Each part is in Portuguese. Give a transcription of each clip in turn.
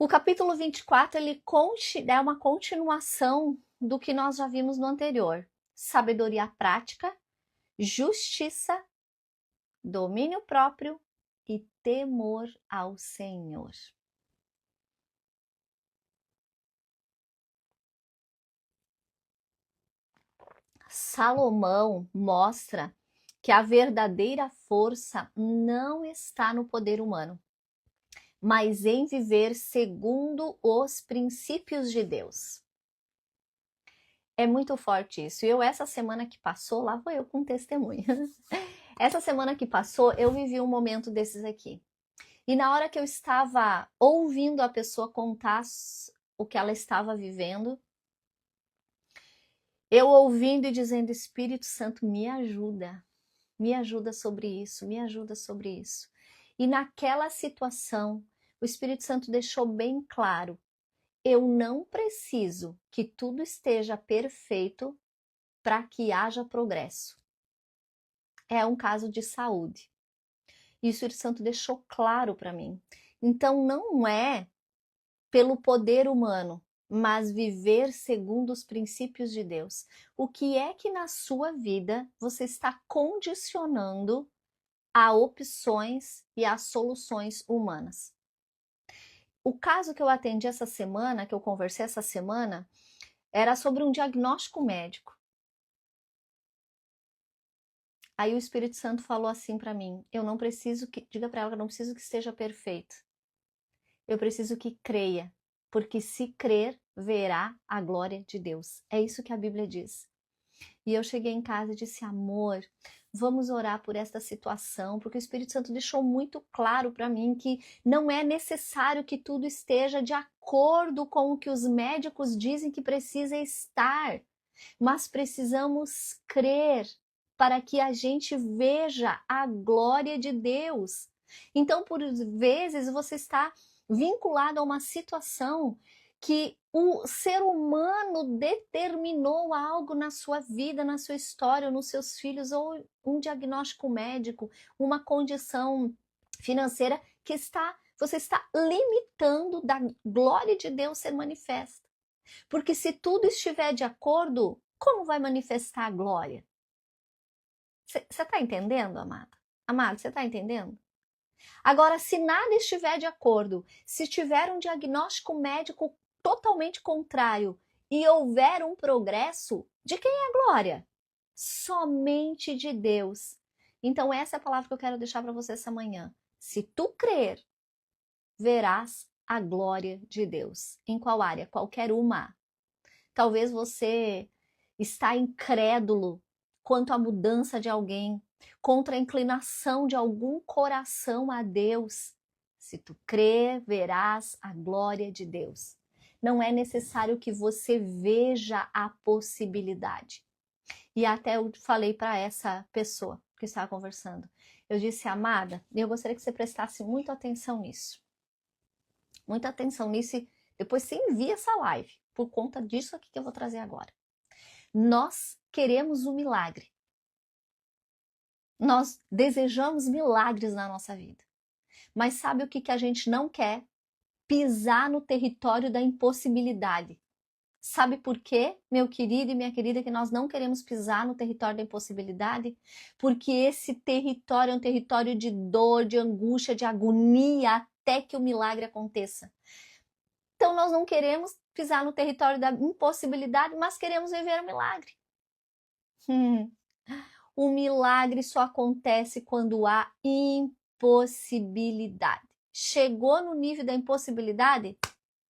O capítulo 24, ele é uma continuação do que nós já vimos no anterior. Sabedoria prática, justiça, domínio próprio e temor ao Senhor. Salomão mostra que a verdadeira força não está no poder humano, mas em viver segundo os princípios de Deus. É muito forte isso. Essa semana que passou, lá vou eu com testemunha. Essa semana que passou, eu vivi um momento desses aqui. E na hora que eu estava ouvindo a pessoa contar o que ela estava vivendo, eu ouvindo e dizendo, Espírito Santo, me ajuda sobre isso, me ajuda sobre isso. E naquela situação, o Espírito Santo deixou bem claro, eu não preciso que tudo esteja perfeito para que haja progresso. É um caso de saúde. E o Espírito Santo deixou claro para mim. Então não é pelo poder humano, mas viver segundo os princípios de Deus. O que é que na sua vida você está condicionando a opções e a soluções humanas? O caso que eu atendi essa semana, que eu conversei essa semana, era sobre um diagnóstico médico. Aí o Espírito Santo falou assim para mim, eu não preciso que, diga para ela que eu não preciso que esteja perfeito. Eu preciso que creia, porque se crer, verá a glória de Deus. É isso que a Bíblia diz. E eu cheguei em casa e disse, amor, vamos orar por esta situação, porque o Espírito Santo deixou muito claro para mim que não é necessário que tudo esteja de acordo com o que os médicos dizem que precisa estar, mas precisamos crer para que a gente veja a glória de Deus. Então, por vezes, você está vinculado a uma situação que o ser humano determinou algo na sua vida, na sua história, nos seus filhos, ou um diagnóstico médico, uma condição financeira que você está limitando da glória de Deus ser manifesta. Porque se tudo estiver de acordo, como vai manifestar a glória? Você está entendendo, amado? Amado, você está entendendo? Agora, se nada estiver de acordo, se tiver um diagnóstico médico totalmente contrário e houver um progresso, de quem é a glória? Somente de Deus. Então, essa é a palavra que eu quero deixar para você essa manhã. Se tu crer, verás a glória de Deus. Em qual área? Qualquer uma. Talvez você está incrédulo quanto à mudança de alguém, contra a inclinação de algum coração a Deus. Se tu crer, verás a glória de Deus. Não é necessário que você veja a possibilidade. E até eu falei para essa pessoa que estava conversando. Eu disse, amada, eu gostaria que você prestasse muita atenção nisso. Muita atenção nisso e depois você envia essa live, por conta disso aqui que eu vou trazer agora. Nós queremos um milagre. Nós desejamos milagres na nossa vida. Mas sabe o que a gente não quer? Pisar no território da impossibilidade. Sabe por quê, meu querido e minha querida, que nós não queremos pisar no território da impossibilidade? Porque esse território é um território de dor, de angústia, de agonia, até que o milagre aconteça. Então nós não queremos pisar no território da impossibilidade, mas queremos viver o milagre. O milagre só acontece quando há impossibilidade. Chegou no nível da impossibilidade,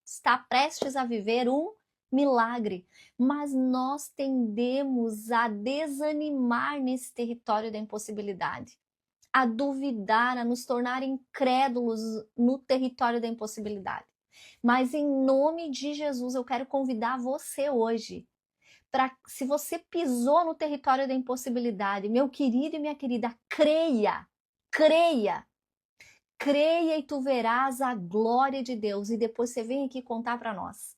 está prestes a viver um milagre. Mas nós tendemos a desanimar nesse território da impossibilidade, a duvidar, a nos tornar incrédulos no território da impossibilidade. Mas em nome de Jesus, eu quero convidar você hoje para, se você pisou no território da impossibilidade, meu querido e minha querida, creia, creia, creia e tu verás a glória de Deus. E depois você vem aqui contar para nós,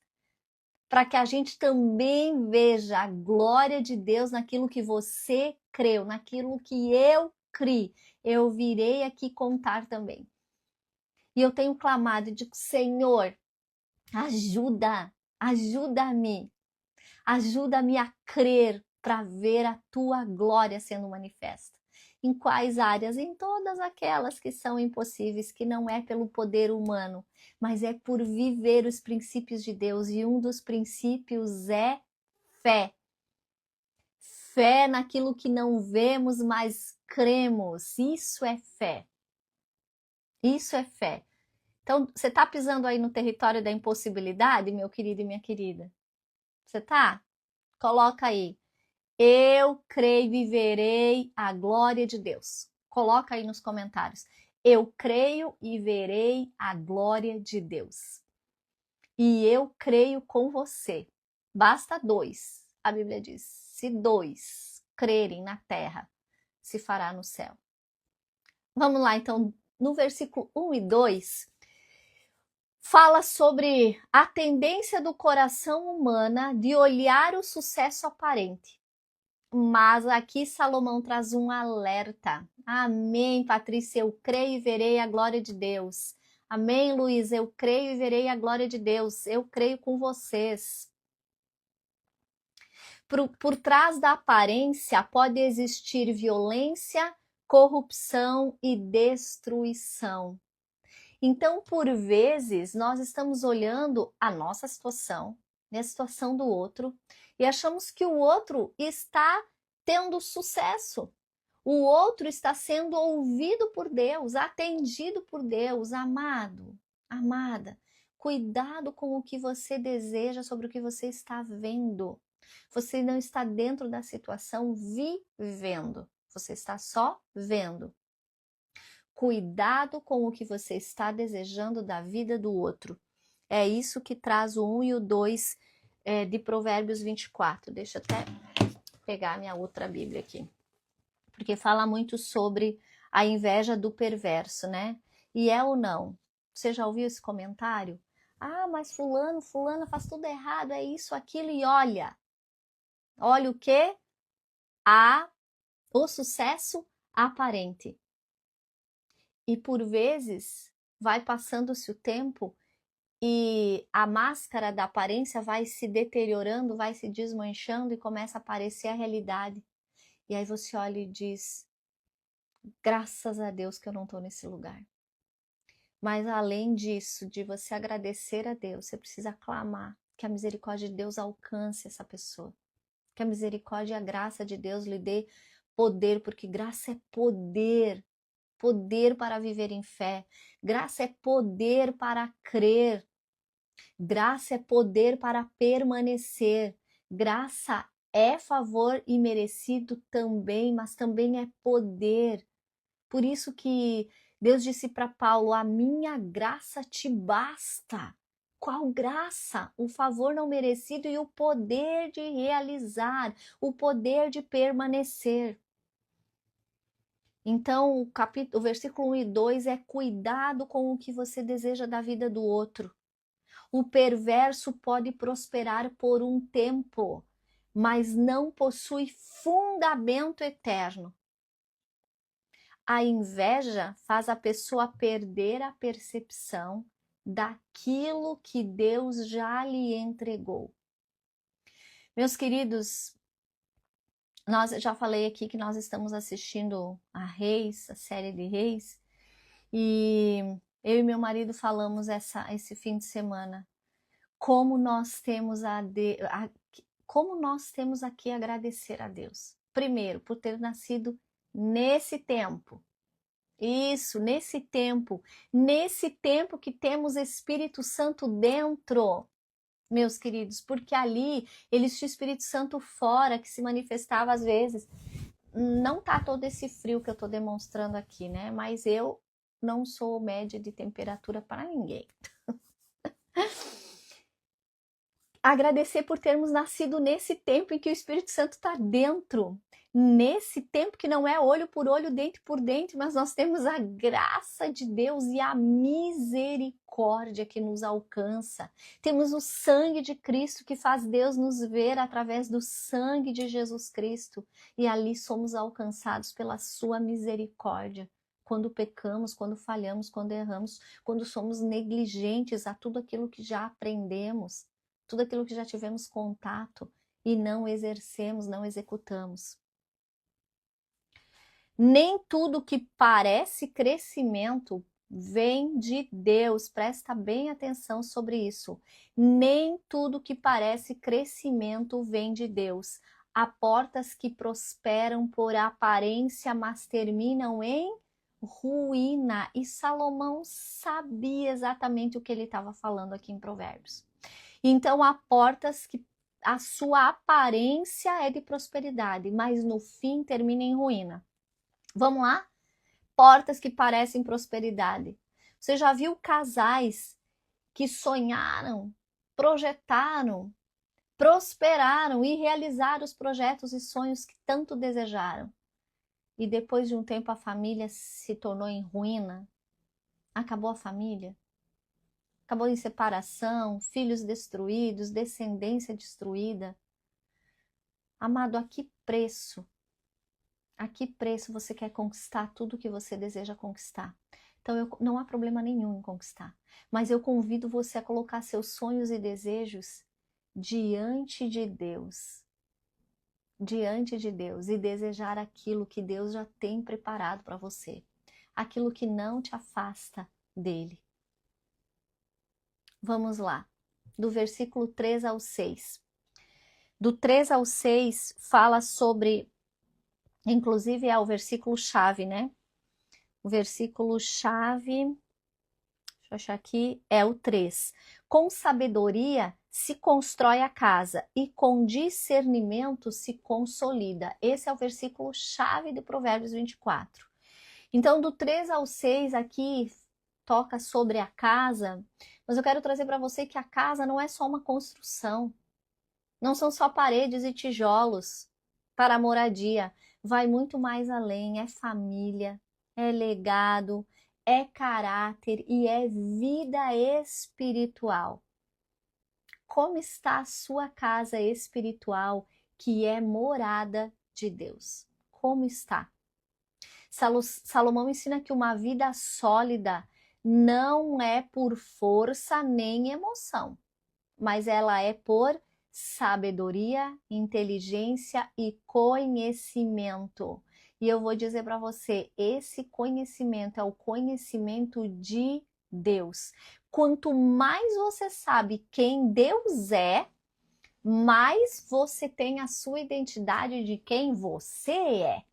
para que a gente também veja a glória de Deus naquilo que você creu, naquilo que eu criei. Eu virei aqui contar também. E eu tenho clamado e digo, Senhor, Ajuda-me a crer para ver a tua glória sendo manifesta. Em quais áreas? Em todas aquelas que são impossíveis, que não é pelo poder humano, mas é por viver os princípios de Deus, e um dos princípios é fé. Fé naquilo que não vemos, mas cremos. Isso é fé. Isso é fé. Então, você está pisando aí no território da impossibilidade, meu querido e minha querida? Você está? Coloca aí. Eu creio e verei a glória de Deus. Coloca aí nos comentários. Eu creio e verei a glória de Deus. E eu creio com você. Basta 2. A Bíblia diz: se 2 crerem na terra, se fará no céu. Vamos lá, então, no versículo 1 e 2, fala sobre a tendência do coração humana de olhar o sucesso aparente. Mas aqui Salomão traz um alerta. Amém, Patrícia, eu creio e verei a glória de Deus. Amém, Luiz, eu creio e verei a glória de Deus. Eu creio com vocês. Por trás da aparência pode existir violência, corrupção e destruição. Então, por vezes, nós estamos olhando a nossa situação, a situação do outro, e achamos que o outro está tendo sucesso. O outro está sendo ouvido por Deus, atendido por Deus. Amado, amada, cuidado com o que você deseja sobre o que você está vendo. Você não está dentro da situação vivendo, você está só vendo. Cuidado com o que você está desejando da vida do outro. É isso que traz o 1 e o 2 de Provérbios 24. Deixa eu até pegar a minha outra Bíblia aqui. Porque fala muito sobre a inveja do perverso, né? E é ou não? Você já ouviu esse comentário? Ah, mas fulana faz tudo errado, é isso, aquilo, e olha o quê? O sucesso aparente. E por vezes vai passando-se o tempo e a máscara da aparência vai se deteriorando, vai se desmanchando e começa a aparecer a realidade. E aí você olha e diz: graças a Deus que eu não estou nesse lugar. Mas além disso, de você agradecer a Deus, você precisa clamar que a misericórdia de Deus alcance essa pessoa. Que a misericórdia e a graça de Deus lhe dê poder, porque graça é poder. Poder para viver em fé. Graça é poder para crer. Graça é poder para permanecer. Graça é favor e merecido também, mas também é poder. Por isso que Deus disse para Paulo: a minha graça te basta. Qual graça? O favor não merecido e o poder de realizar, o poder de permanecer. Então, o versículo 1 e 2 é cuidado com o que você deseja da vida do outro. O perverso pode prosperar por um tempo, mas não possui fundamento eterno. A inveja faz a pessoa perder a percepção daquilo que Deus já lhe entregou. Meus queridos, já falei aqui que nós estamos assistindo a Reis, a série de Reis, e eu e meu marido falamos esse fim de semana como nós temos aqui agradecer a Deus. Primeiro, por ter nascido nesse tempo. Isso, nesse tempo que temos Espírito Santo dentro, meus queridos, porque ali eles tinham Espírito Santo fora, que se manifestava às vezes. Não tá todo esse frio que eu tô demonstrando aqui, né? Mas eu não sou média de temperatura para ninguém. Agradecer por termos nascido nesse tempo em que o Espírito Santo está dentro. Nesse tempo que não é olho por olho, dente por dente, mas nós temos a graça de Deus e a misericórdia que nos alcança. Temos o sangue de Cristo que faz Deus nos ver através do sangue de Jesus Cristo. E ali somos alcançados pela sua misericórdia. quando pecamos, quando falhamos, quando erramos, quando somos negligentes a tudo aquilo que já aprendemos, tudo aquilo que já tivemos contato e não exercemos, não executamos. Nem tudo que parece crescimento vem de Deus. Presta bem atenção sobre isso. Nem tudo que parece crescimento vem de Deus. Há portas que prosperam por aparência, mas terminam em ruína. E Salomão sabia exatamente o que ele estava falando aqui em Provérbios. Então há portas que a sua aparência é de prosperidade, mas no fim termina em ruína. Vamos lá? Portas que parecem prosperidade. Você já viu casais que sonharam, projetaram, prosperaram e realizaram os projetos e sonhos que tanto desejaram? E depois de um tempo a família se tornou em ruína? Acabou a família? Acabou em separação, filhos destruídos, descendência destruída? Amado, a que preço? A que preço você quer conquistar tudo que você deseja conquistar? Então, não há problema nenhum em conquistar. Mas eu convido você a colocar seus sonhos e desejos diante de Deus. Diante de Deus. E desejar aquilo que Deus já tem preparado para você. Aquilo que não te afasta dele. Vamos lá. Do versículo 3 ao 6. Do 3 ao 6 fala sobre... Inclusive é o versículo chave, né? O versículo chave, deixa eu achar aqui, é o 3. Com sabedoria se constrói a casa e com discernimento se consolida. Esse é o versículo chave de Provérbios 24. Então, do 3 ao 6 aqui toca sobre a casa, mas eu quero trazer para você que a casa não é só uma construção. Não são só paredes e tijolos para a moradia. Vai muito mais além, é família, é legado, é caráter e é vida espiritual. Como está a sua casa espiritual, que é morada de Deus? Como está? Salomão ensina que uma vida sólida não é por força nem emoção, mas ela é por sabedoria, inteligência e conhecimento. E eu vou dizer para você, esse conhecimento é o conhecimento de Deus. Quanto mais você sabe quem Deus é, mais você tem a sua identidade de quem você é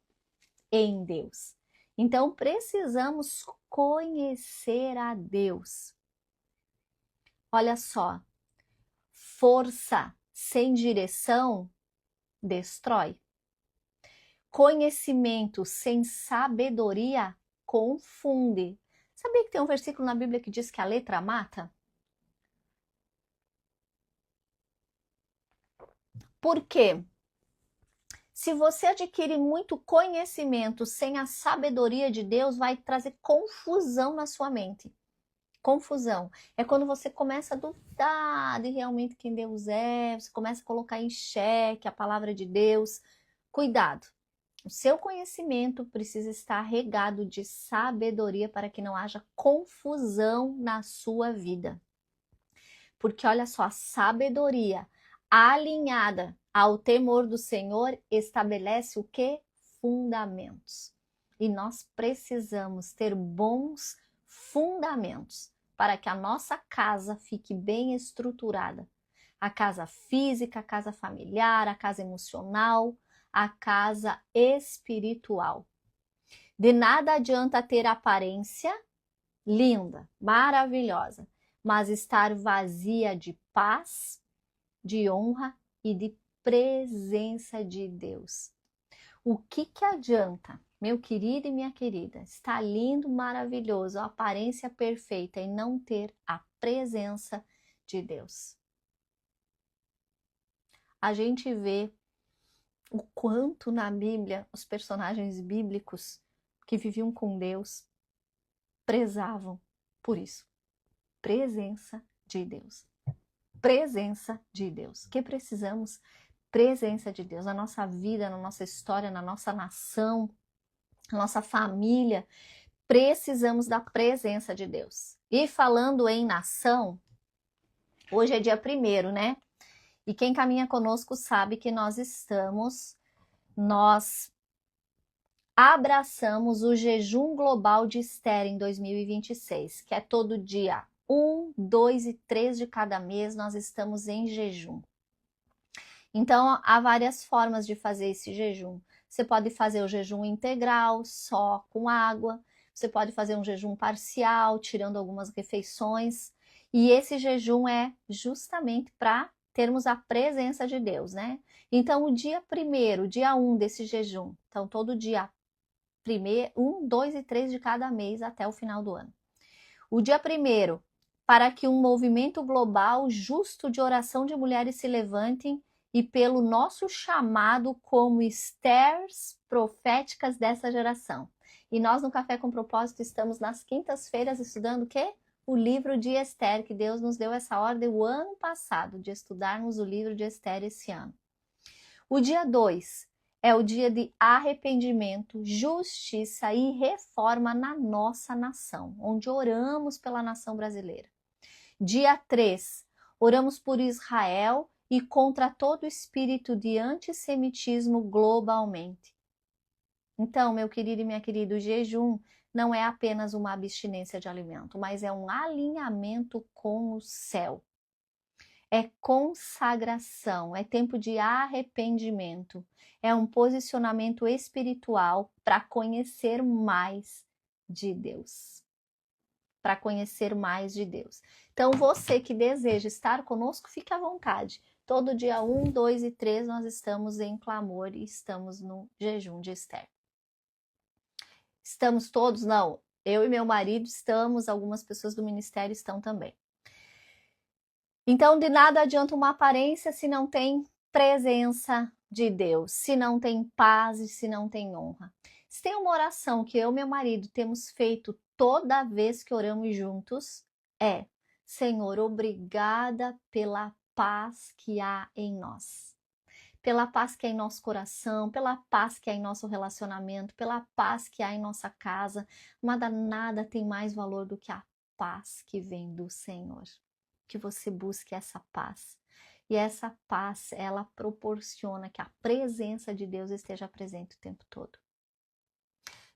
em Deus. Então precisamos conhecer a Deus. Olha só, força sem direção destrói. Conhecimento sem sabedoria confunde. Sabia que tem um versículo na Bíblia que diz que a letra mata? Por quê? Se você adquire muito conhecimento sem a sabedoria de Deus, vai trazer confusão na sua mente. Confusão. É quando você começa a duvidar de realmente quem Deus é, você começa a colocar em xeque a palavra de Deus. Cuidado. O seu conhecimento precisa estar regado de sabedoria para que não haja confusão na sua vida. Porque olha só, a sabedoria alinhada ao temor do Senhor estabelece o quê? Fundamentos. E nós precisamos ter bons fundamentos para que a nossa casa fique bem estruturada. A casa física, a casa familiar, a casa emocional, a casa espiritual. De nada adianta ter aparência linda, maravilhosa, mas estar vazia de paz, de honra e de presença de Deus. O que adianta, meu querido e minha querida, estar lindo, maravilhoso, a aparência perfeita e não ter a presença de Deus? A gente vê o quanto na Bíblia os personagens bíblicos que viviam com Deus prezavam por isso. Presença de Deus. Presença de Deus. Que precisamos? Presença de Deus na nossa vida, na nossa história, na nossa nação, na nossa família. precisamos da presença de Deus. E falando em nação, hoje é dia 1º, né? E quem caminha conosco sabe que nós abraçamos o jejum global de Esther em 2026, que é todo dia 1, 2 e 3 de cada mês nós estamos em jejum. Então, há várias formas de fazer esse jejum. Você pode fazer o jejum integral, só com água. Você pode fazer um jejum parcial, tirando algumas refeições. E esse jejum é justamente para termos a presença de Deus, né? Então, o dia 1º, dia 1 desse jejum. Então, todo dia 1, 2 e 3 de cada mês até o final do ano. O dia 1º, para que um movimento global justo de oração de mulheres se levantem e pelo nosso chamado como Esthers proféticas dessa geração. E nós no Café com Propósito estamos nas quintas-feiras estudando o quê? O livro de Esther, que Deus nos deu essa ordem o ano passado, de estudarmos o livro de Esther esse ano. O dia 2 é o dia de arrependimento, justiça e reforma na nossa nação, onde oramos pela nação brasileira. Dia 3, oramos por Israel e contra todo espírito de antissemitismo globalmente. Então, meu querido e minha querida, o jejum não é apenas uma abstinência de alimento, mas é um alinhamento com o céu. É consagração, é tempo de arrependimento, é um posicionamento espiritual para conhecer mais de Deus. Para conhecer mais de Deus. Então, você que deseja estar conosco, fique à vontade. Todo dia 1, 2 e 3 nós estamos em clamor e estamos no jejum de Esther. Estamos todos? Não. Eu e meu marido estamos, algumas pessoas do ministério estão também. Então, de nada adianta uma aparência se não tem presença de Deus, se não tem paz e se não tem honra. Se tem uma oração que eu e meu marido temos feito toda vez que oramos juntos, é: Senhor, obrigada pela paz que há em nós. Pela paz que há em nosso coração, pela paz que há em nosso relacionamento, pela paz que há em nossa casa. Nada tem mais valor do que a paz que vem do Senhor. Que você busque essa paz. E essa paz, ela proporciona que a presença de Deus esteja presente o tempo todo.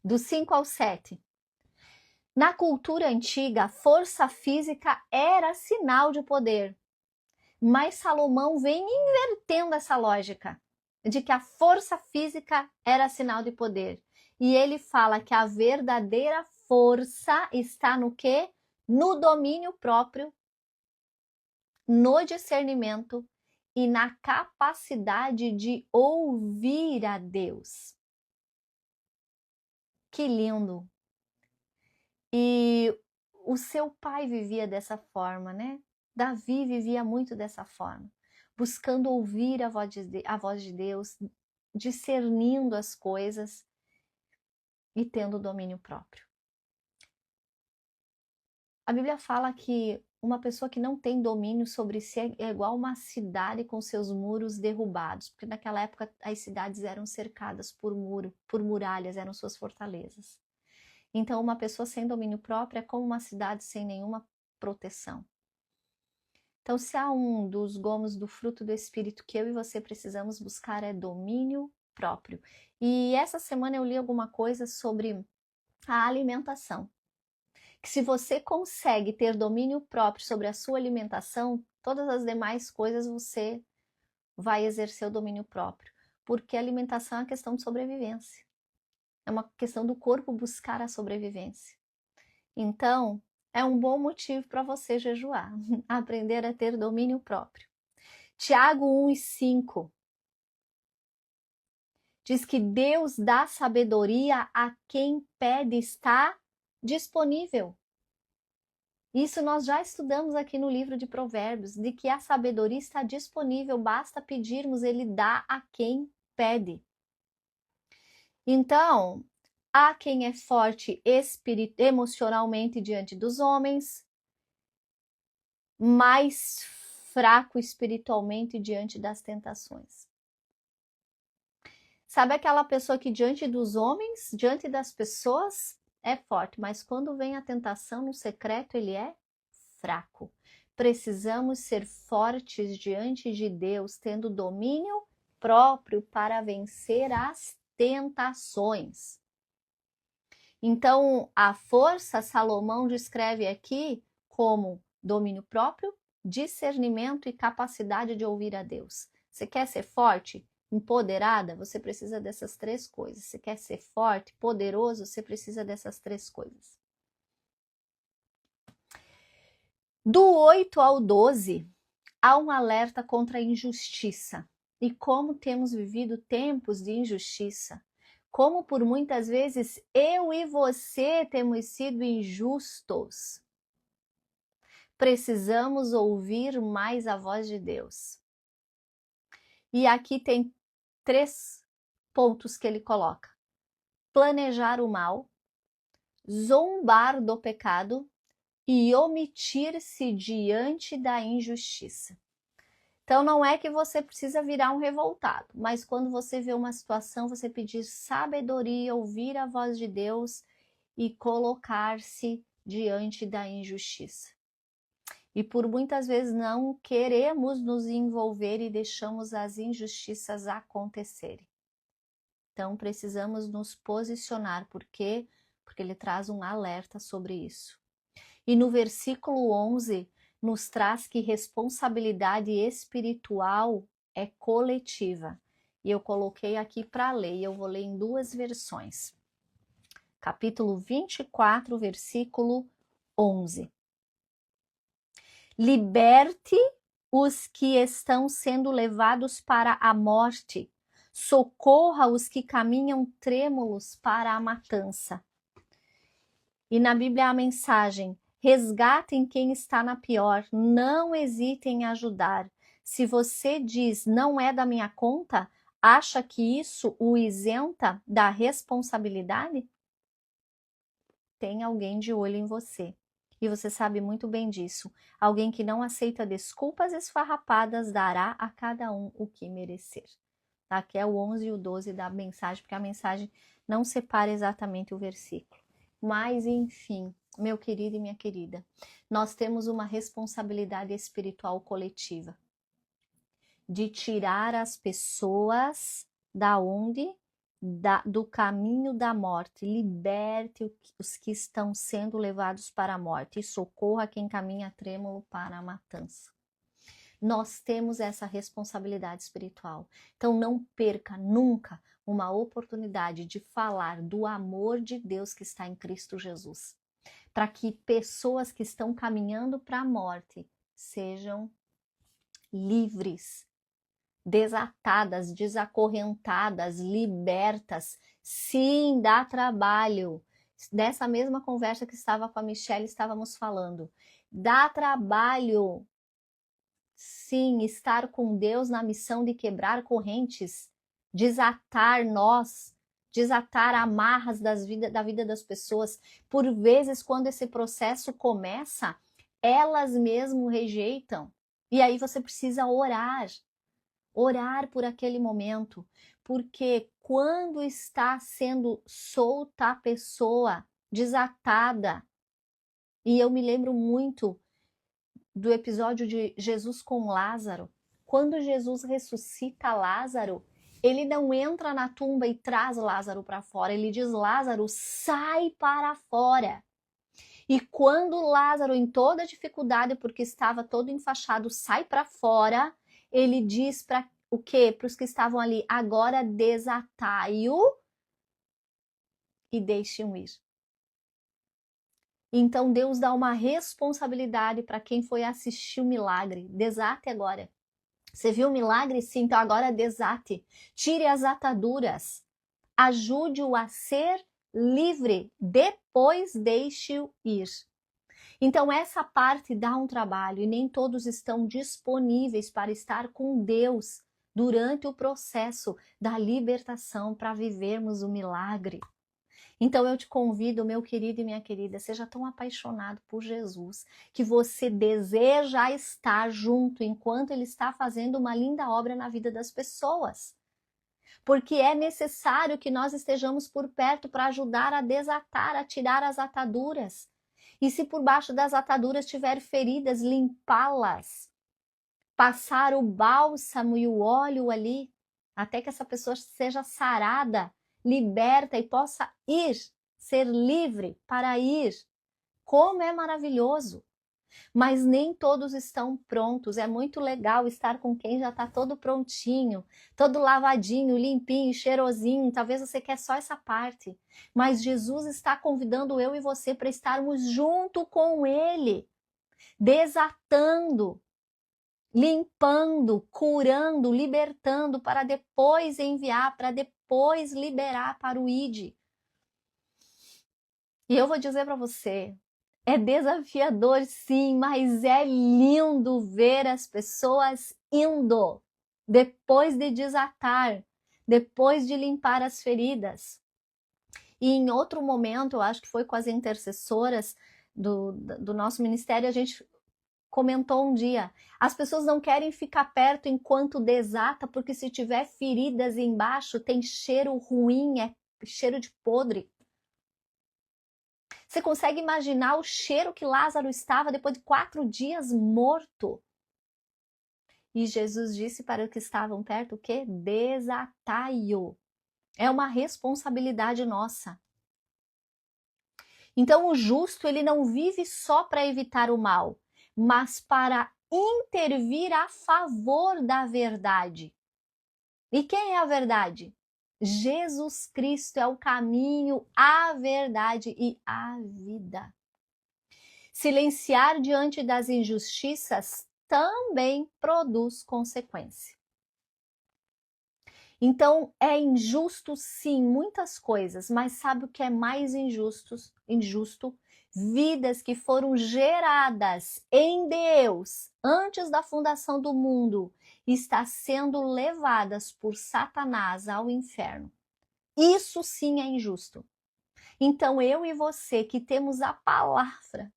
Do 5 ao 7. Na cultura antiga, a força física era sinal de poder. Mas Salomão vem invertendo essa lógica de que a força física era sinal de poder. E ele fala que a verdadeira força está no quê? No domínio próprio, no discernimento e na capacidade de ouvir a Deus. Que lindo! E o seu pai vivia dessa forma, né? Davi vivia muito dessa forma, buscando ouvir a voz de Deus, discernindo as coisas e tendo domínio próprio. A Bíblia fala que uma pessoa que não tem domínio sobre si é igual uma cidade com seus muros derrubados, porque naquela época as cidades eram cercadas por muralhas, eram suas fortalezas. Então, uma pessoa sem domínio próprio é como uma cidade sem nenhuma proteção. Então, se há um dos gomos do fruto do Espírito que eu e você precisamos buscar é domínio próprio. E essa semana eu li alguma coisa sobre a alimentação. Que se você consegue ter domínio próprio sobre a sua alimentação, todas as demais coisas você vai exercer o domínio próprio. Porque a alimentação é uma questão de sobrevivência. É uma questão do corpo buscar a sobrevivência. Então, é um bom motivo para você jejuar, aprender a ter domínio próprio. Tiago 1:5 diz que Deus dá sabedoria a quem pede, está disponível. Isso nós já estudamos aqui no livro de Provérbios, de que a sabedoria está disponível, basta pedirmos, ele dá a quem pede. Então, há quem é forte emocionalmente diante dos homens, mais fraco espiritualmente diante das tentações. Sabe aquela pessoa que diante dos homens, diante das pessoas, é forte, mas quando vem a tentação no secreto, ele é fraco. Precisamos ser fortes diante de Deus, tendo domínio próprio para vencer as tentações. Então, a força, Salomão descreve aqui como domínio próprio, discernimento e capacidade de ouvir a Deus. Você quer ser forte, empoderada? Você precisa dessas três coisas. Você quer ser forte, poderoso? Você precisa dessas três coisas. Do 8 ao 12, há um alerta contra a injustiça e como temos vivido tempos de injustiça. Como por muitas vezes eu e você temos sido injustos. Precisamos ouvir mais a voz de Deus. E aqui tem 3 pontos que ele coloca: planejar o mal, zombar do pecado e omitir-se diante da injustiça. Então não é que você precisa virar um revoltado, mas quando você vê uma situação, você pedir sabedoria, ouvir a voz de Deus e colocar-se diante da injustiça. E por muitas vezes não queremos nos envolver e deixamos as injustiças acontecerem. Então precisamos nos posicionar, por quê? Porque ele traz um alerta sobre isso. E no versículo 11, nos traz que responsabilidade espiritual é coletiva. E eu coloquei aqui para ler, e eu vou ler em 2 versões. Capítulo 24, versículo 11. Liberte os que estão sendo levados para a morte, socorra os que caminham trêmulos para a matança. E na Bíblia a mensagem: resgatem quem está na pior, não hesitem em ajudar. Se você diz não é da minha conta, acha que isso o isenta da responsabilidade? Tem alguém de olho em você. E você sabe muito bem disso. Alguém que não aceita desculpas esfarrapadas dará a cada um o que merecer. Aqui é o 11 e o 12 da mensagem, porque a mensagem não separa exatamente o versículo. Mas, enfim, meu querido e minha querida, nós temos uma responsabilidade espiritual coletiva de tirar as pessoas da onde? Do caminho da morte. Liberte os que estão sendo levados para a morte e socorra quem caminha trêmulo para a matança. Nós temos essa responsabilidade espiritual. Então não perca nunca uma oportunidade de falar do amor de Deus que está em Cristo Jesus, para que pessoas que estão caminhando para a morte sejam livres, desatadas, desacorrentadas, libertas. Sim, dá trabalho. Dessa mesma conversa que estava com a Michelle, estávamos falando. Dá trabalho. Sim, estar com Deus na missão de quebrar correntes, desatar nós, desatar amarras da vida das pessoas. Por vezes, quando esse processo começa, elas mesmo rejeitam. E aí você precisa orar por aquele momento, porque quando está sendo solta a pessoa, desatada, e eu me lembro muito do episódio de Jesus com Lázaro. Quando Jesus ressuscita Lázaro, ele não entra na tumba e traz Lázaro para fora, ele diz: Lázaro, sai para fora. E quando Lázaro, em toda dificuldade, porque estava todo enfaixado, sai para fora, ele diz para o quê? Para os que estavam ali: agora desatai-o e deixem-o ir. Então Deus dá uma responsabilidade para quem foi assistir o milagre. Desate agora. Você viu o milagre? Sim, então agora desate. Tire as ataduras. Ajude-o a ser livre. Depois deixe-o ir. Então essa parte dá um trabalho e nem todos estão disponíveis para estar com Deus durante o processo da libertação para vivermos o milagre. Então eu te convido, meu querido e minha querida, seja tão apaixonado por Jesus, que você deseja estar junto enquanto Ele está fazendo uma linda obra na vida das pessoas. porque é necessário que nós estejamos por perto para ajudar a desatar, a tirar as ataduras. E se por baixo das ataduras tiver feridas, limpá-las. Passar o bálsamo e o óleo ali, até que essa pessoa seja sarada, liberta e possa ir, ser livre para ir. Como é maravilhoso! Mas nem todos estão prontos. É muito legal estar com quem já está todo prontinho, todo lavadinho, limpinho, cheirosinho. Talvez você quer só essa parte. Mas Jesus está convidando eu e você para estarmos junto com Ele, desatando, limpando, curando, libertando, para depois enviar, para depois liberar para o ID. E eu vou dizer para você, é desafiador sim, mas é lindo ver as pessoas indo, depois de desatar, depois de limpar as feridas. E em outro momento, eu acho que foi com as intercessoras do nosso ministério, a gente comentou um dia, as pessoas não querem ficar perto enquanto desata, porque se tiver feridas embaixo, tem cheiro ruim, é cheiro de podre. Você consegue imaginar o cheiro que Lázaro estava depois de 4 dias morto? E Jesus disse para os que estavam perto o quê? Desatai-o. É uma responsabilidade nossa. Então o justo, ele não vive só para evitar o mal, mas para intervir a favor da verdade. E quem é a verdade? Jesus Cristo é o caminho, a verdade e a vida. Silenciar diante das injustiças também produz consequência. Então, é injusto sim, muitas coisas, mas sabe o que é mais injusto? Vidas que foram geradas em Deus antes da fundação do mundo, está sendo levadas por Satanás ao inferno. Isso sim é injusto. Então, eu e você que temos a palavra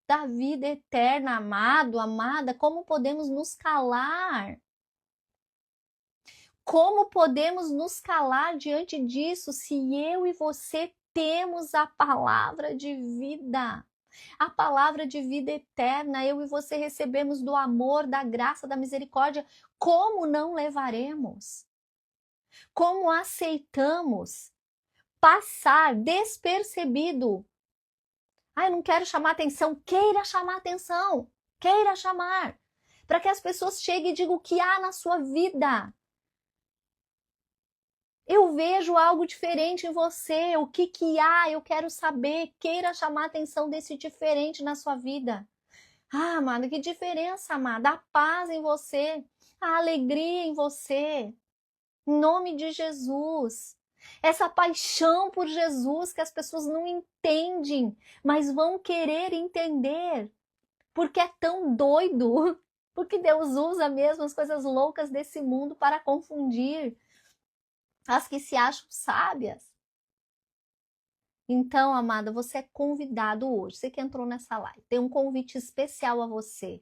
da vida eterna, amado, amada, como podemos nos calar? Como podemos nos calar diante disso se eu e você temos a palavra de vida? A palavra de vida eterna, eu e você recebemos do amor, da graça, da misericórdia. Como não levaremos? Como aceitamos passar despercebido? Ah, eu não quero chamar atenção. Queira chamar atenção. Queira chamar. Para que as pessoas cheguem e digam o que há na sua vida. Eu vejo algo diferente em você. O que há? Eu quero saber. Queira chamar a atenção desse diferente na sua vida. Ah, amada, que diferença, amada. A paz em você. A alegria em você. Em nome de Jesus. Essa paixão por Jesus que as pessoas não entendem, mas vão querer entender. Porque é tão doido. Porque Deus usa mesmo as coisas loucas desse mundo para confundir as que se acham sábias. Então, amada, você é convidado hoje, você que entrou nessa live, tem um convite especial a você.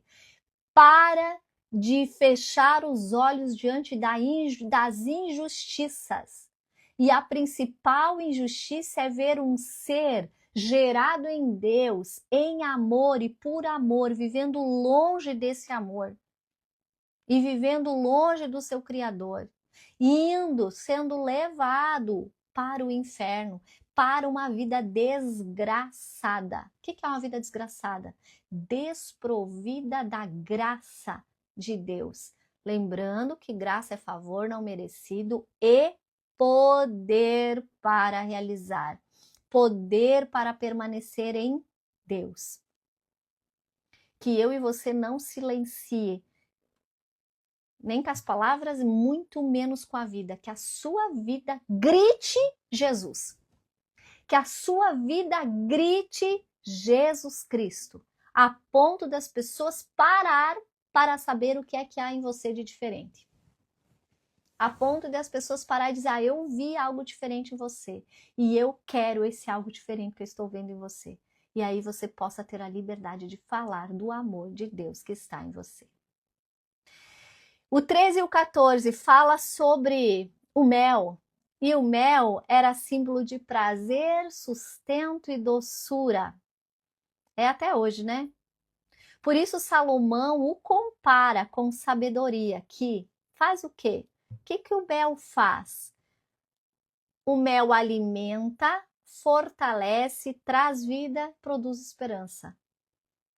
Para de fechar os olhos diante das injustiças. E a principal injustiça é ver um ser gerado em Deus, em amor e por amor, vivendo longe desse amor. E vivendo longe do seu Criador. Indo, sendo levado para o inferno, para uma vida desgraçada. O que é uma vida desgraçada? Desprovida da graça de Deus. Lembrando que graça é favor não merecido e poder para realizar. Poder para permanecer em Deus. Que eu e você não silencie nem com as palavras, muito menos com a vida. Que a sua vida grite Jesus. Que a sua vida grite Jesus Cristo. A ponto das pessoas parar para saber o que é que há em você de diferente. A ponto das pessoas parar e dizer, eu vi algo diferente em você. E eu quero esse algo diferente que eu estou vendo em você. E aí você possa ter a liberdade de falar do amor de Deus que está em você. O 13 e o 14 fala sobre o mel. E o mel era símbolo de prazer, sustento e doçura. É até hoje, né? Por isso Salomão o compara com sabedoria, que faz o quê? O que o mel faz? O mel alimenta, fortalece, traz vida, produz esperança.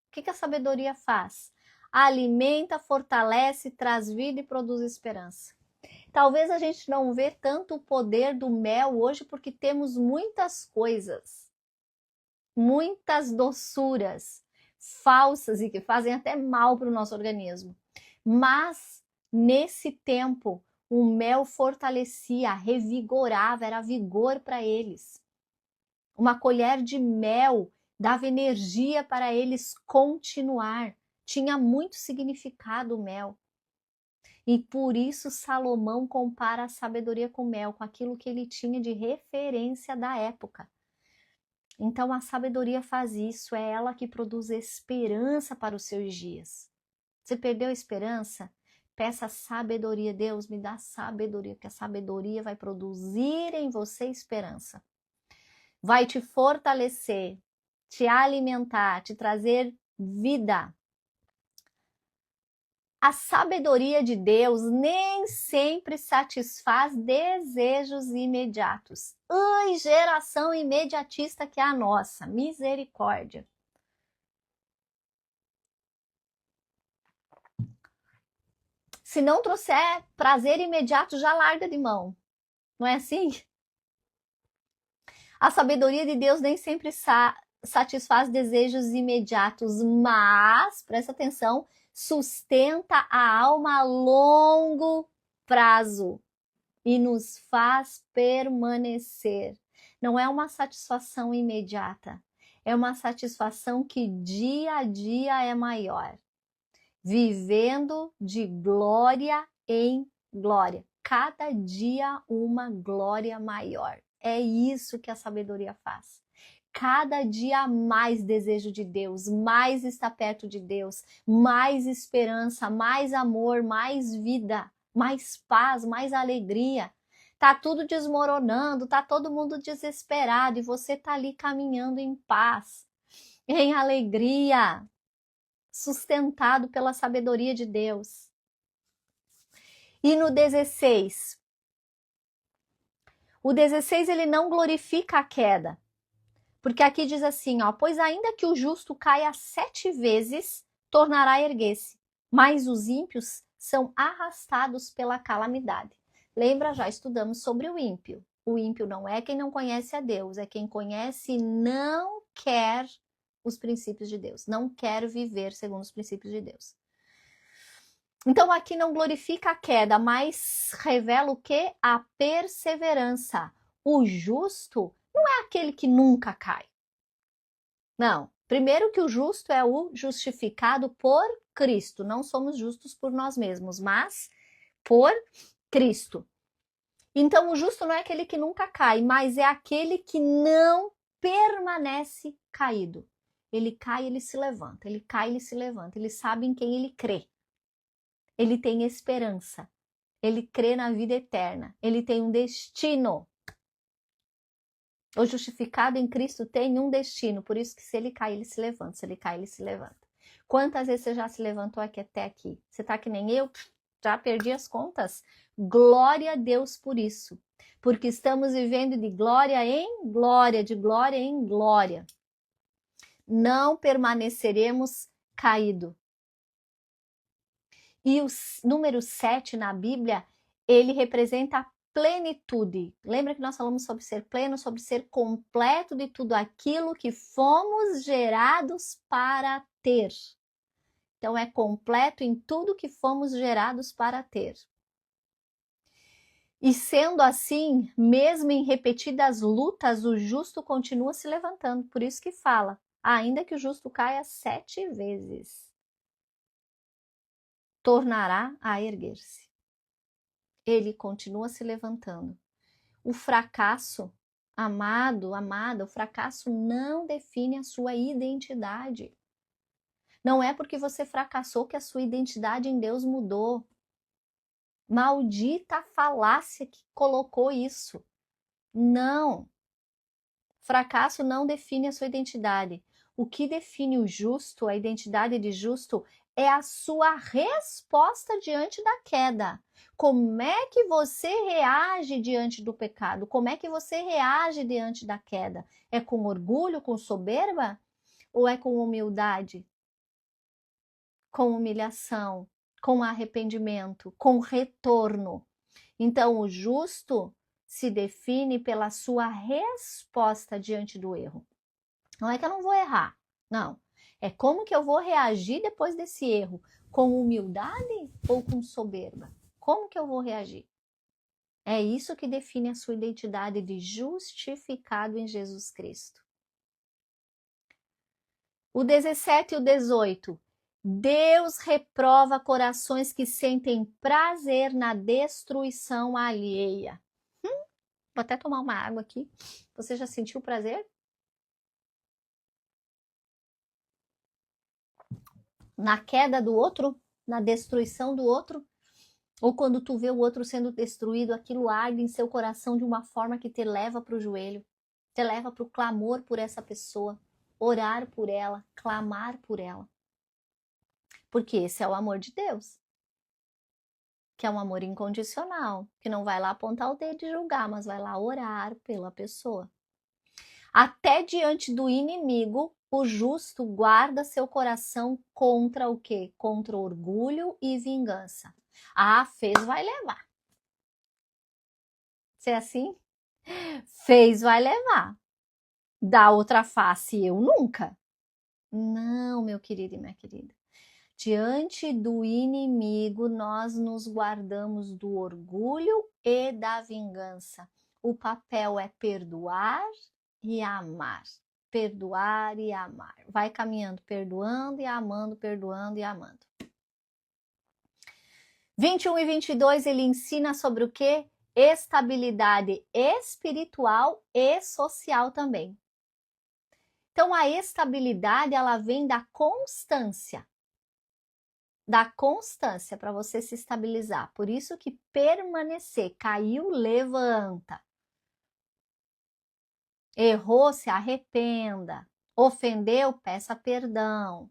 O que a sabedoria faz? Alimenta, fortalece, traz vida e produz esperança. Talvez a gente não vê tanto o poder do mel hoje porque temos muitas coisas, muitas doçuras falsas e que fazem até mal para o nosso organismo. Mas nesse tempo, o mel fortalecia, revigorava, era vigor para eles. Uma colher de mel dava energia para eles continuar. Tinha muito significado o mel. E por isso Salomão compara a sabedoria com mel, com aquilo que ele tinha de referência da época. Então a sabedoria faz isso, é ela que produz esperança para os seus dias. Você perdeu a esperança? Peça sabedoria. Deus, me dá sabedoria, porque a sabedoria vai produzir em você esperança. Vai te fortalecer, te alimentar, te trazer vida. A sabedoria de Deus nem sempre satisfaz desejos imediatos. Ai, geração imediatista que é a nossa, misericórdia. Se não trouxer prazer imediato, já larga de mão. Não é assim? A sabedoria de Deus nem sempre satisfaz desejos imediatos, mas, presta atenção, sustenta a alma a longo prazo e nos faz permanecer. Não é uma satisfação imediata, é uma satisfação que dia a dia é maior. Vivendo de glória em glória. Cada dia uma glória maior. É isso que a sabedoria faz. Cada dia mais desejo de Deus, mais está perto de Deus, mais esperança, mais amor, mais vida, mais paz, mais alegria. Tá tudo desmoronando, tá todo mundo desesperado e você tá ali caminhando em paz, em alegria, sustentado pela sabedoria de Deus. E no 16, o 16 ele não glorifica a queda, porque aqui diz assim, ó, pois ainda que o justo caia 7 vezes, tornará a erguer-se, mas os ímpios são arrastados pela calamidade. Lembra, já estudamos sobre o ímpio. O ímpio não é quem não conhece a Deus, é quem conhece e não quer os princípios de Deus, não quer viver segundo os princípios de Deus. Então aqui não glorifica a queda, mas revela o que? A perseverança. O justo não é aquele que nunca cai. Não. Primeiro que o justo é o justificado por Cristo. Não somos justos por nós mesmos, mas por Cristo. Então o justo não é aquele que nunca cai, mas é aquele que não permanece caído. Ele cai, ele se levanta. Ele cai, ele se levanta. Ele sabe em quem ele crê. Ele tem esperança, ele crê na vida eterna, ele tem um destino. O justificado em Cristo tem um destino, por isso que se ele cai, ele se levanta, se ele cai, ele se levanta. Quantas vezes você já se levantou aqui até aqui? Você tá que nem eu? Já perdi as contas. Glória a Deus por isso, porque estamos vivendo de glória em glória, de glória em glória. Não permaneceremos caídos. E o número 7 na Bíblia, ele representa a plenitude. Lembra que nós falamos sobre ser pleno, sobre ser completo de tudo aquilo que fomos gerados para ter. Então, é completo em tudo que fomos gerados para ter. E sendo assim, mesmo em repetidas lutas, o justo continua se levantando. Por isso que fala, ainda que o justo caia 7 vezes, tornará a erguer-se. Ele continua se levantando. O fracasso, amado, amada, o fracasso não define a sua identidade. Não é porque você fracassou que a sua identidade em Deus mudou. Maldita a falácia que colocou isso. Não. Fracasso não define a sua identidade. O que define o justo, a identidade de justo, é a sua resposta diante da queda. Como é que você reage diante do pecado? Como é que você reage diante da queda? É com orgulho, com soberba? Ou é com humildade? Com humilhação, com arrependimento, com retorno? Então, o justo se define pela sua resposta diante do erro. Não é que eu não vou errar, não. É como que eu vou reagir depois desse erro? Com humildade ou com soberba? Como que eu vou reagir? É isso que define a sua identidade de justificado em Jesus Cristo. O 17 e o 18. Deus reprova corações que sentem prazer na destruição alheia. Vou até tomar uma água aqui. Você já sentiu prazer? Na queda do outro? Na destruição do outro? Ou quando tu vê o outro sendo destruído, aquilo arde em seu coração de uma forma que te leva para o joelho, te leva para o clamor por essa pessoa, orar por ela, clamar por ela. Porque esse é o amor de Deus, que é um amor incondicional, que não vai lá apontar o dedo e julgar, mas vai lá orar pela pessoa. Até diante do inimigo, o justo guarda seu coração contra o quê? Contra orgulho e vingança. Ah, fez, vai levar. Se é assim? Fez, vai levar. Da outra face, eu nunca. Não, meu querido e minha querida. Diante do inimigo, nós nos guardamos do orgulho e da vingança. O papel é perdoar e amar. Perdoar e amar. Vai caminhando, perdoando e amando, perdoando e amando. 21 e 22, ele ensina sobre o quê? Estabilidade espiritual e social também. Então, a estabilidade, ela vem da constância. Da constância para você se estabilizar. Por isso que permanecer, caiu, levanta. Errou, se arrependa. Ofendeu, peça perdão.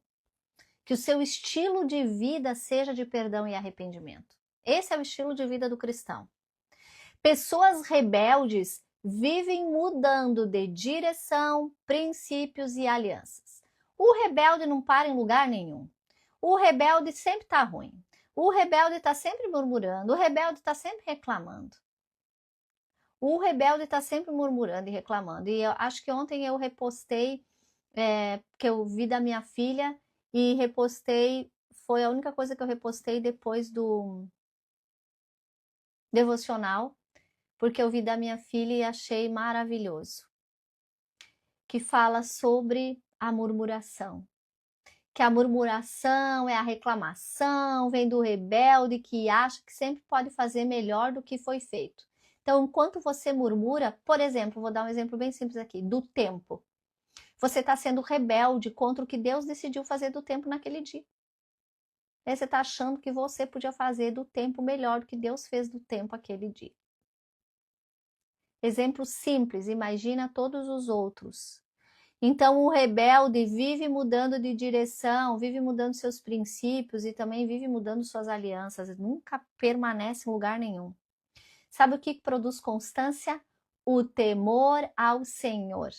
Que o seu estilo de vida seja de perdão e arrependimento. Esse é o estilo de vida do cristão. Pessoas rebeldes vivem mudando de direção, princípios e alianças. O rebelde não para em lugar nenhum. O rebelde sempre está ruim. O rebelde está sempre murmurando. O rebelde está sempre reclamando. O rebelde está sempre murmurando e reclamando. E eu acho que ontem eu repostei, que eu vi da minha filha, e repostei, foi a única coisa que eu repostei depois do devocional, porque eu vi da minha filha e achei maravilhoso. Que fala sobre a murmuração. Que a murmuração é a reclamação, vem do rebelde que acha que sempre pode fazer melhor do que foi feito. Então, enquanto você murmura, por exemplo, vou dar um exemplo bem simples aqui, do tempo. Você está sendo rebelde contra o que Deus decidiu fazer do tempo naquele dia. Aí você está achando que você podia fazer do tempo melhor do que Deus fez do tempo aquele dia. Exemplo simples, imagina todos os outros. Então, o rebelde vive mudando de direção, vive mudando seus princípios e também vive mudando suas alianças, nunca permanece em lugar nenhum. Sabe o que produz constância? O temor ao Senhor.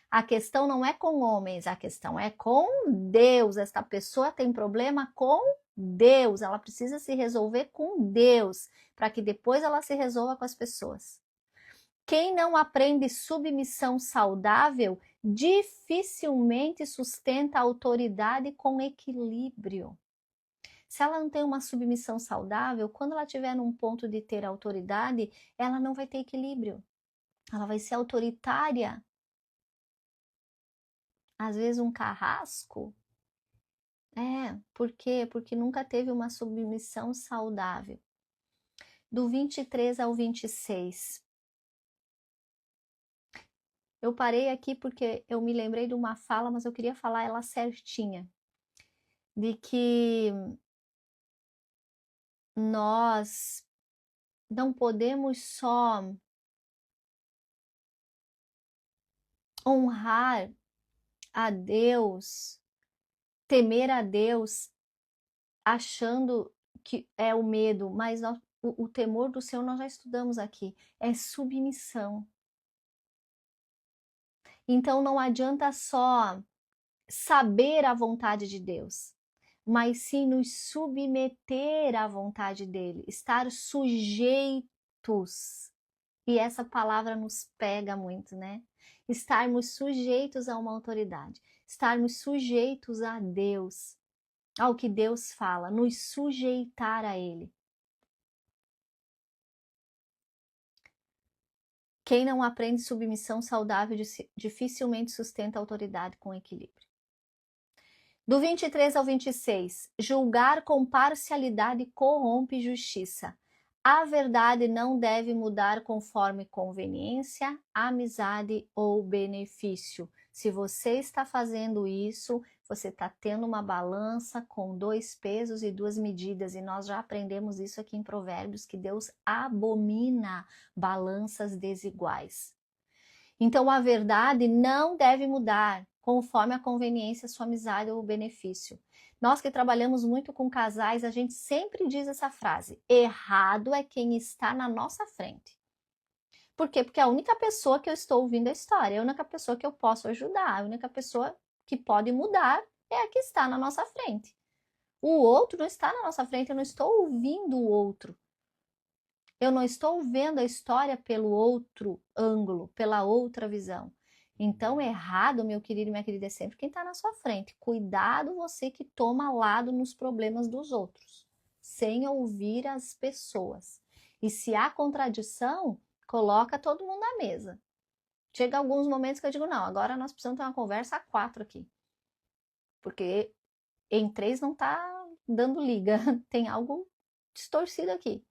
A questão não é com homens, a questão é com Deus. Esta pessoa tem problema com Deus, ela precisa se resolver com Deus, para que depois ela se resolva com as pessoas. Quem não aprende submissão saudável dificilmente sustenta a autoridade com equilíbrio. Se ela não tem uma submissão saudável, quando ela estiver num ponto de ter autoridade, ela não vai ter equilíbrio. Ela vai ser autoritária. Às vezes um carrasco. Por quê? Porque nunca teve uma submissão saudável. Do 23 ao 26. Eu parei aqui porque eu me lembrei de uma fala, mas eu queria falar ela certinha. De que nós não podemos só honrar a Deus, temer a Deus, achando que é o medo, mas o temor do Senhor nós já estudamos aqui, é submissão. Então não adianta só saber a vontade de Deus, mas sim nos submeter à vontade dele, estar sujeitos. E essa palavra nos pega muito, né? Estarmos sujeitos a uma autoridade, estarmos sujeitos a Deus, ao que Deus fala, nos sujeitar a ele. Quem não aprende submissão saudável dificilmente sustenta a autoridade com equilíbrio. Do 23 ao 26, julgar com parcialidade corrompe justiça. A verdade não deve mudar conforme conveniência, amizade ou benefício. Se você está fazendo isso, você está tendo uma balança com 2 pesos e 2 medidas. E nós já aprendemos isso aqui em Provérbios, que Deus abomina balanças desiguais. Então, a verdade não deve mudar conforme a conveniência, sua amizade ou o benefício. Nós que trabalhamos muito com casais, a gente sempre diz essa frase: errado é quem está na nossa frente. Por quê? Porque a única pessoa que eu estou ouvindo a história, a única pessoa que eu posso ajudar, a única pessoa que pode mudar é a que está na nossa frente. O outro não está na nossa frente, eu não estou ouvindo o outro. Eu não estou vendo a história pelo outro ângulo, pela outra visão. Então, errado, meu querido e minha querida, é sempre quem está na sua frente. Cuidado você que toma lado nos problemas dos outros, sem ouvir as pessoas. E se há contradição, coloca todo mundo na mesa. Chega alguns momentos que eu digo, não, agora nós precisamos ter uma conversa a 4 aqui. Porque em 3 não está dando liga, tem algo distorcido aqui.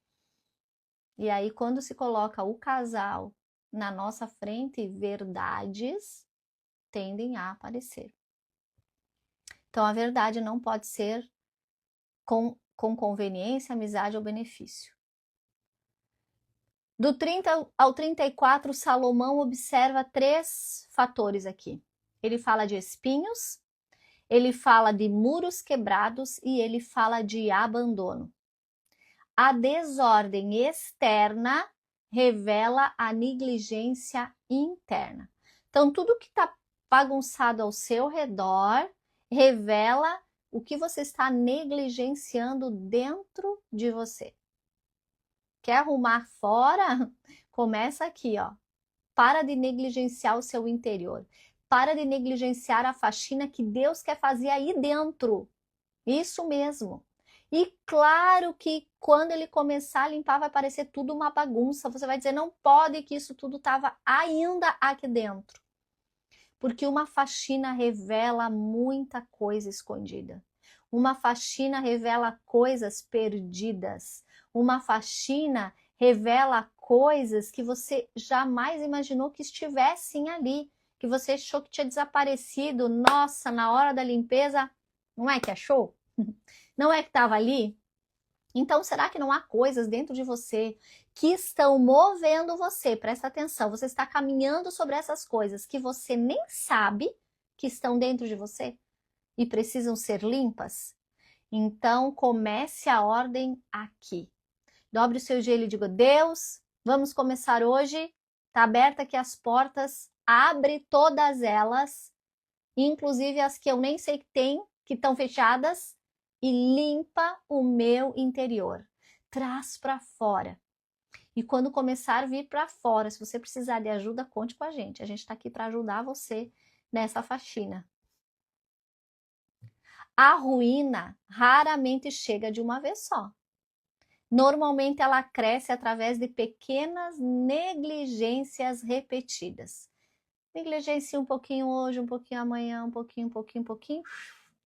E aí, quando se coloca o casal na nossa frente, verdades tendem a aparecer. Então, a verdade não pode ser com conveniência, amizade ou benefício. Do 30 ao 34, Salomão observa 3 fatores aqui. Ele fala de espinhos, ele fala de muros quebrados e ele fala de abandono. A desordem externa revela a negligência interna. Então, tudo que está bagunçado ao seu redor revela o que você está negligenciando dentro de você. Quer arrumar fora? Começa aqui, ó. Para de negligenciar o seu interior. Para de negligenciar a faxina que Deus quer fazer aí dentro. Isso mesmo. E claro que quando ele começar a limpar vai parecer tudo uma bagunça. Você vai dizer, não pode que isso tudo estava ainda aqui dentro. Porque uma faxina revela muita coisa escondida. Uma faxina revela coisas perdidas. Uma faxina revela coisas que você jamais imaginou que estivessem ali. Que você achou que tinha desaparecido. Nossa, na hora da limpeza, não é que achou? Não é que estava ali? Então, será que não há coisas dentro de você que estão movendo você? Presta atenção, você está caminhando sobre essas coisas que você nem sabe que estão dentro de você e precisam ser limpas? Então, comece a ordem aqui. Dobre o seu joelho e diga, Deus, vamos começar hoje. Está aberta aqui as portas, abre todas elas, inclusive as que eu nem sei que tem, que estão fechadas, e limpa o meu interior. Traz para fora. E quando começar a vir para fora, se você precisar de ajuda, conte com a gente. A gente está aqui para ajudar você nessa faxina. A ruína raramente chega de uma vez só. Normalmente ela cresce através de pequenas negligências repetidas. Negligencia um pouquinho hoje, um pouquinho amanhã, um pouquinho,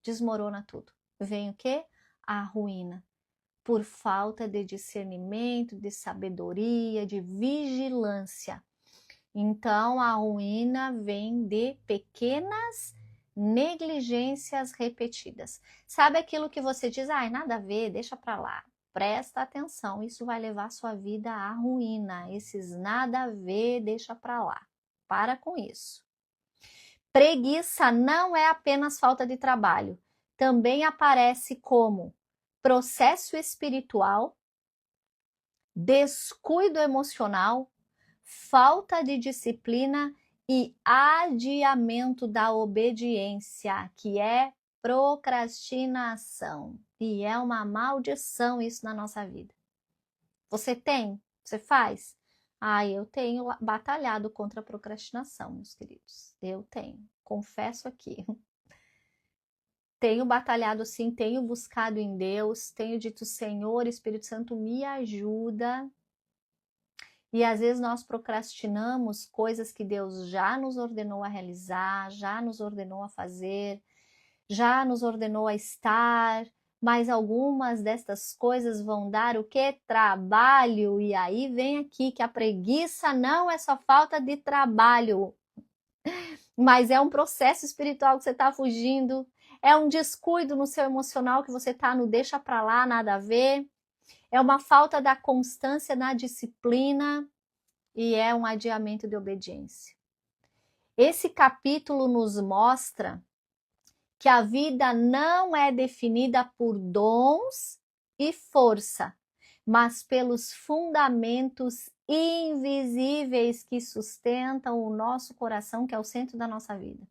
desmorona tudo. Vem o quê? A ruína. Por falta de discernimento, de sabedoria, de vigilância. Então, a ruína vem de pequenas negligências repetidas. Sabe aquilo que você diz, ai, nada a ver, deixa pra lá. presta atenção, isso vai levar sua vida à ruína. Esses nada a ver, deixa pra lá. Para com isso. Preguiça não é apenas falta de trabalho. Também aparece como processo espiritual, descuido emocional, falta de disciplina e adiamento da obediência, que é procrastinação. E é uma maldição isso na nossa vida. Você tem? Você faz? Eu tenho batalhado contra a procrastinação, meus queridos. Eu tenho. Confesso aqui. Tenho batalhado sim, tenho buscado em Deus, tenho dito, Senhor, Espírito Santo, me ajuda. E às vezes nós procrastinamos coisas que Deus já nos ordenou a realizar, já nos ordenou a fazer, já nos ordenou a estar, mas algumas destas coisas vão dar o quê? Trabalho. E aí vem aqui que a preguiça não é só falta de trabalho, mas é um processo espiritual que você está fugindo, é um descuido no seu emocional que você está no deixa pra lá, nada a ver, é uma falta da constância na disciplina e é um adiamento de obediência. Esse capítulo nos mostra que a vida não é definida por dons e força, mas pelos fundamentos invisíveis que sustentam o nosso coração, que é o centro da nossa vida.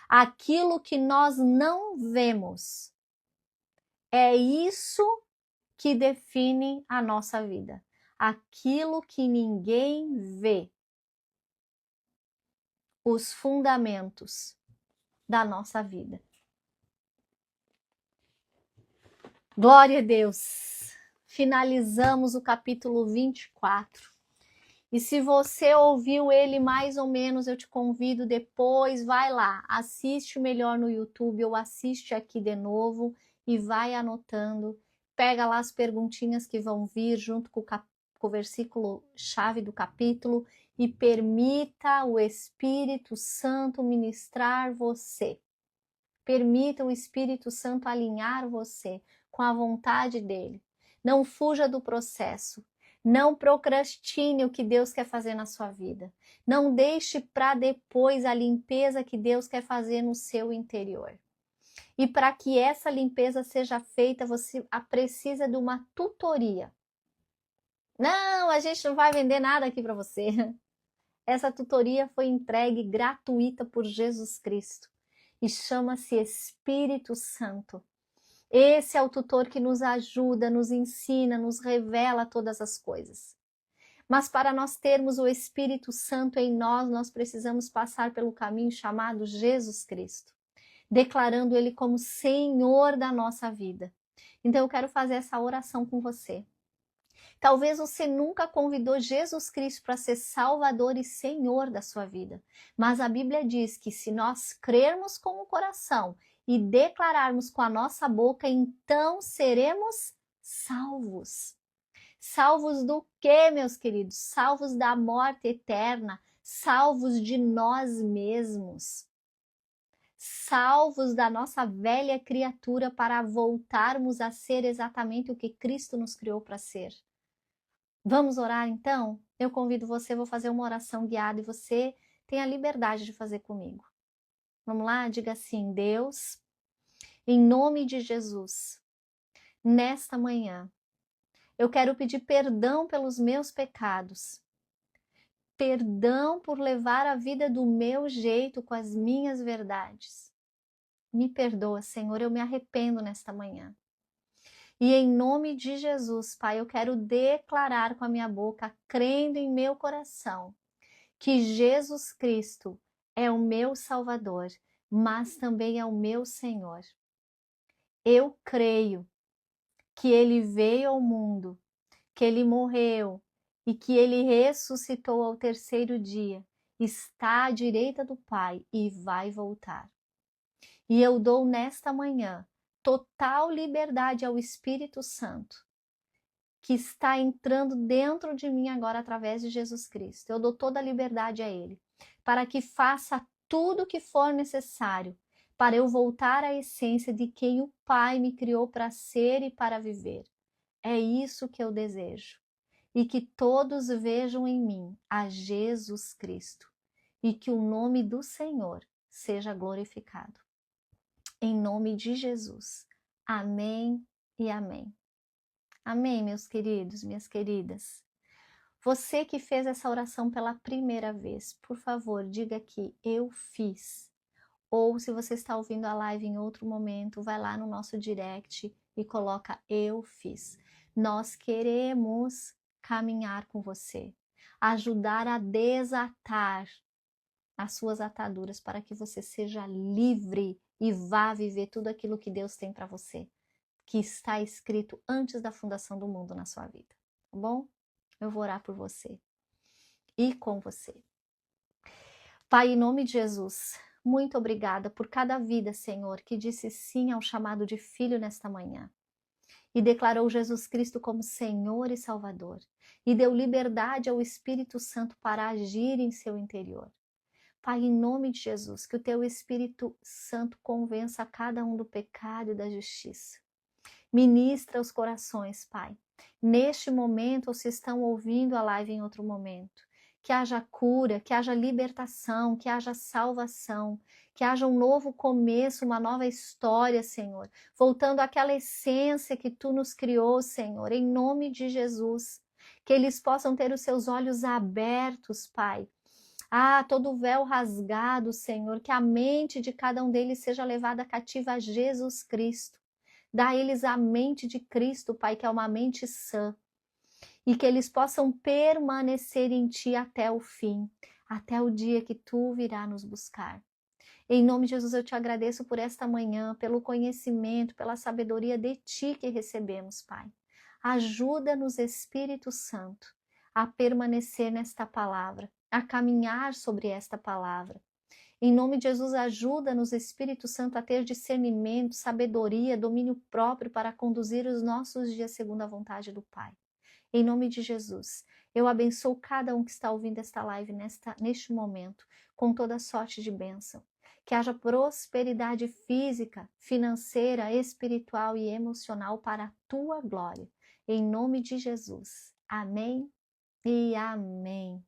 Aquilo que nós não vemos, é isso que define a nossa vida. Aquilo que ninguém vê. Os fundamentos da nossa vida. Glória a Deus! Finalizamos o capítulo 24. E se você ouviu ele mais ou menos, eu te convido depois, vai lá, assiste melhor no YouTube ou assiste aqui de novo e vai anotando. Pega lá as perguntinhas que vão vir junto com o versículo chave do capítulo e permita o Espírito Santo ministrar você. Permita o Espírito Santo alinhar você com a vontade dele. Não fuja do processo. Não procrastine o que Deus quer fazer na sua vida. Não deixe para depois a limpeza que Deus quer fazer no seu interior. E para que essa limpeza seja feita, você precisa de uma tutoria. Não, a gente não vai vender nada aqui para você. Essa tutoria foi entregue gratuita por Jesus Cristo e chama-se Espírito Santo. Esse é o tutor que nos ajuda, nos ensina, nos revela todas as coisas. Mas para nós termos o Espírito Santo em nós, nós precisamos passar pelo caminho chamado Jesus Cristo, declarando Ele como Senhor da nossa vida. Então eu quero fazer essa oração com você. Talvez você nunca convidou Jesus Cristo para ser Salvador e Senhor da sua vida, mas a Bíblia diz que se nós crermos com o coração e declararmos com a nossa boca, então seremos salvos. Salvos do quê, meus queridos? Salvos da morte eterna, salvos de nós mesmos. Salvos da nossa velha criatura para voltarmos a ser exatamente o que Cristo nos criou para ser. Vamos orar então? Eu convido você, vou fazer uma oração guiada e você tem a liberdade de fazer comigo. Vamos lá? Diga assim: Deus, em nome de Jesus, nesta manhã, eu quero pedir perdão pelos meus pecados. Perdão por levar a vida do meu jeito, com as minhas verdades. Me perdoa, Senhor, eu me arrependo nesta manhã. E em nome de Jesus, Pai, eu quero declarar com a minha boca, crendo em meu coração, que Jesus Cristo é o meu Salvador, mas também é o meu Senhor. Eu creio que Ele veio ao mundo, que Ele morreu e que Ele ressuscitou ao terceiro dia, está à direita do Pai e vai voltar. E eu dou nesta manhã total liberdade ao Espírito Santo, que está entrando dentro de mim agora através de Jesus Cristo. Eu dou toda a liberdade a Ele, para que faça tudo o que for necessário, para eu voltar à essência de quem o Pai me criou para ser e para viver. É isso que eu desejo. E que todos vejam em mim a Jesus Cristo. E que o nome do Senhor seja glorificado. Em nome de Jesus. Amém e amém. Amém, meus queridos, minhas queridas. Você que fez essa oração pela primeira vez, por favor, diga aqui, eu fiz. Ou se você está ouvindo a live em outro momento, vai lá no nosso direct e coloca eu fiz. Nós queremos caminhar com você, ajudar a desatar as suas ataduras para que você seja livre e vá viver tudo aquilo que Deus tem para você, que está escrito antes da fundação do mundo na sua vida, tá bom? Eu vou orar por você e com você. Pai, em nome de Jesus, muito obrigada por cada vida, Senhor, que disse sim ao chamado de filho nesta manhã e declarou Jesus Cristo como Senhor e Salvador e deu liberdade ao Espírito Santo para agir em seu interior. Pai, em nome de Jesus, que o teu Espírito Santo convença a cada um do pecado e da justiça. Ministra os corações, Pai. Neste momento, ou se estão ouvindo a live em outro momento, que haja cura, que haja libertação, que haja salvação, que haja um novo começo, uma nova história, Senhor. Voltando àquela essência que Tu nos criou, Senhor, em nome de Jesus. Que eles possam ter os seus olhos abertos, Pai. Todo o véu rasgado, Senhor, que a mente de cada um deles seja levada cativa a Jesus Cristo. Dá a eles a mente de Cristo, Pai, que é uma mente sã. E que eles possam permanecer em Ti até o fim, até o dia que Tu virá nos buscar. Em nome de Jesus, eu Te agradeço por esta manhã, pelo conhecimento, pela sabedoria de Ti que recebemos, Pai. Ajuda-nos, Espírito Santo, a permanecer nesta palavra, a caminhar sobre esta palavra. Em nome de Jesus, ajuda-nos, Espírito Santo, a ter discernimento, sabedoria, domínio próprio para conduzir os nossos dias segundo a vontade do Pai. Em nome de Jesus, eu abençoo cada um que está ouvindo esta live neste momento, com toda sorte de bênção. Que haja prosperidade física, financeira, espiritual e emocional para a tua glória. Em nome de Jesus. Amém e amém.